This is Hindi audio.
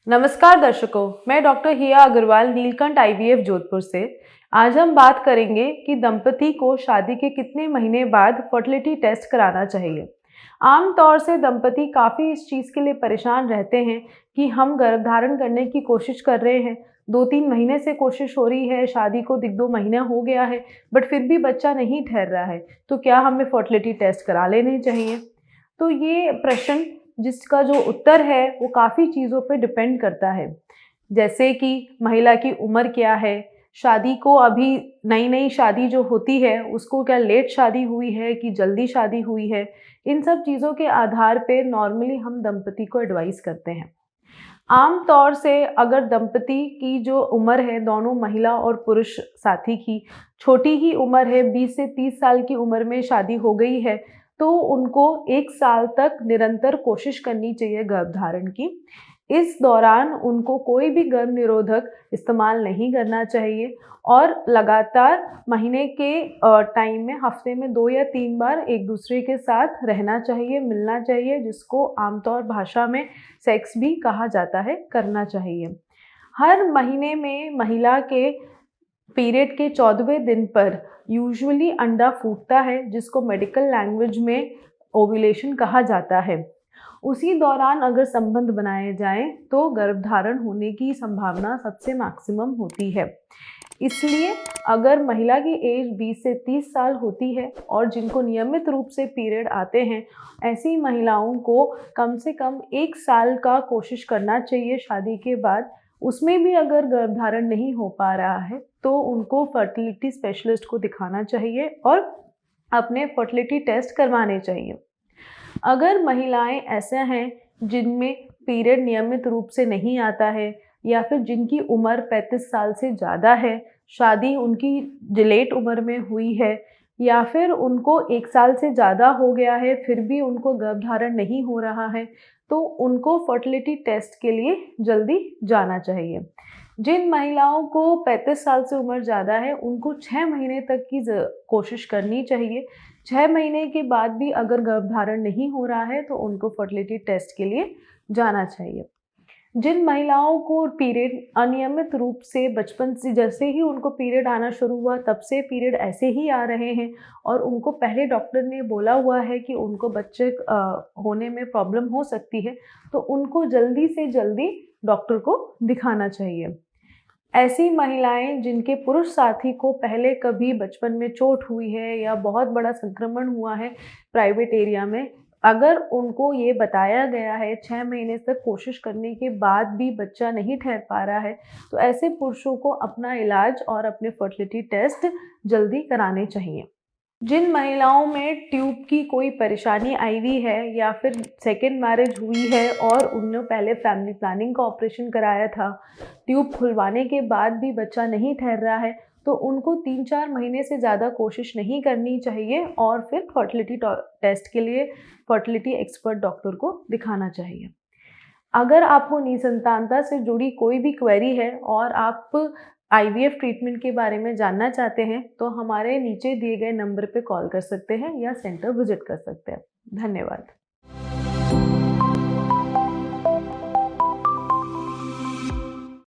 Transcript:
नमस्कार दर्शकों, मैं डॉक्टर हिया अग्रवाल नीलकंठ आईवीएफ जोधपुर से। आज हम बात करेंगे कि दंपति को शादी के कितने महीने बाद फर्टिलिटी टेस्ट कराना चाहिए। आमतौर से दंपति काफ़ी इस चीज़ के लिए परेशान रहते हैं कि हम गर्भधारण करने की कोशिश कर रहे हैं, 2-3 महीने से कोशिश हो रही है, शादी को 1-2 महीना हो गया है, बट फिर भी बच्चा नहीं ठहर रहा है, तो क्या हमें फर्टिलिटी टेस्ट करा लेने चाहिए? तो ये प्रश्न जिसका जो उत्तर है वो काफ़ी चीज़ों पे डिपेंड करता है। जैसे कि महिला की उम्र क्या है, शादी को अभी नई-नई शादी जो होती है उसको क्या लेट शादी हुई है कि जल्दी शादी हुई है, इन सब चीज़ों के आधार पे नॉर्मली हम दंपति को एडवाइस करते हैं। आम तौर से अगर दंपति की जो उम्र है दोनों महिला और पुरुष साथी की छोटी ही उम्र है, 20 से 30 साल की उम्र में शादी हो गई है, तो उनको 1 साल तक निरंतर कोशिश करनी चाहिए गर्भधारण की। इस दौरान उनको कोई भी गर्भ निरोधक इस्तेमाल नहीं करना चाहिए और लगातार महीने के टाइम में हफ्ते में 2 या 3 बार एक दूसरे के साथ रहना चाहिए, मिलना चाहिए, जिसको आमतौर भाषा में सेक्स भी कहा जाता है, करना चाहिए। हर महीने में महिला के पीरियड के 14वें दिन पर यूजुअली अंडा फूटता है, जिसको मेडिकल लैंग्वेज में ओव्यूलेशन कहा जाता है। उसी दौरान अगर संबंध बनाए जाएँ तो गर्भधारण होने की संभावना सबसे मैक्सिमम होती है। इसलिए अगर महिला की एज 20 से 30 साल होती है और जिनको नियमित रूप से पीरियड आते हैं, ऐसी महिलाओं को कम से कम 1 साल का कोशिश करना चाहिए शादी के बाद। उसमें भी अगर गर्भधारण नहीं हो पा रहा है, तो उनको फर्टिलिटी स्पेशलिस्ट को दिखाना चाहिए और अपने फर्टिलिटी टेस्ट करवाने चाहिए। अगर महिलाएं ऐसे हैं जिनमें पीरियड नियमित रूप से नहीं आता है या फिर जिनकी उम्र 35 साल से ज़्यादा है, शादी उनकी लेट उम्र में हुई है या फिर उनको 1 साल से ज़्यादा हो गया है फिर भी उनको गर्भधारण नहीं हो रहा है, तो उनको फर्टिलिटी टेस्ट के लिए जल्दी जाना चाहिए। जिन महिलाओं को 35 साल से उम्र ज़्यादा है, उनको 6 महीने तक की कोशिश करनी चाहिए। 6 महीने के बाद भी अगर गर्भधारण नहीं हो रहा है, तो उनको फर्टिलिटी टेस्ट के लिए जाना चाहिए। जिन महिलाओं को पीरियड अनियमित रूप से बचपन से जैसे ही उनको पीरियड आना शुरू हुआ, तब से पीरियड ऐसे ही आ रहे हैं और उनको पहले डॉक्टर ने बोला हुआ है कि उनको बच्चे होने में प्रॉब्लम हो सकती है, तो उनको जल्दी से जल्दी डॉक्टर को दिखाना चाहिए। ऐसी महिलाएं जिनके पुरुष साथी को पहले कभी बचपन में चोट हुई है या बहुत बड़ा संक्रमण हुआ है प्राइवेट एरिया में, अगर उनको ये बताया गया है 6 महीने तक कोशिश करने के बाद भी बच्चा नहीं ठहर पा रहा है, तो ऐसे पुरुषों को अपना इलाज और अपने फर्टिलिटी टेस्ट जल्दी कराने चाहिए। जिन महिलाओं में ट्यूब की कोई परेशानी आई हुई है या फिर सेकंड मैरिज हुई है और उन्होंने पहले फैमिली प्लानिंग का ऑपरेशन कराया था, ट्यूब खुलवाने के बाद भी बच्चा नहीं ठहर रहा है, तो उनको 3-4 महीने से ज़्यादा कोशिश नहीं करनी चाहिए और फिर फर्टिलिटी टेस्ट के लिए फर्टिलिटी एक्सपर्ट डॉक्टर को दिखाना चाहिए। अगर आपको निसंतानता से जुड़ी कोई भी क्वेरी है और आप आईवीएफ ट्रीटमेंट के बारे में जानना चाहते हैं, तो हमारे नीचे दिए गए नंबर पे कॉल कर सकते हैं या सेंटर विजिट कर सकते हैं। धन्यवाद।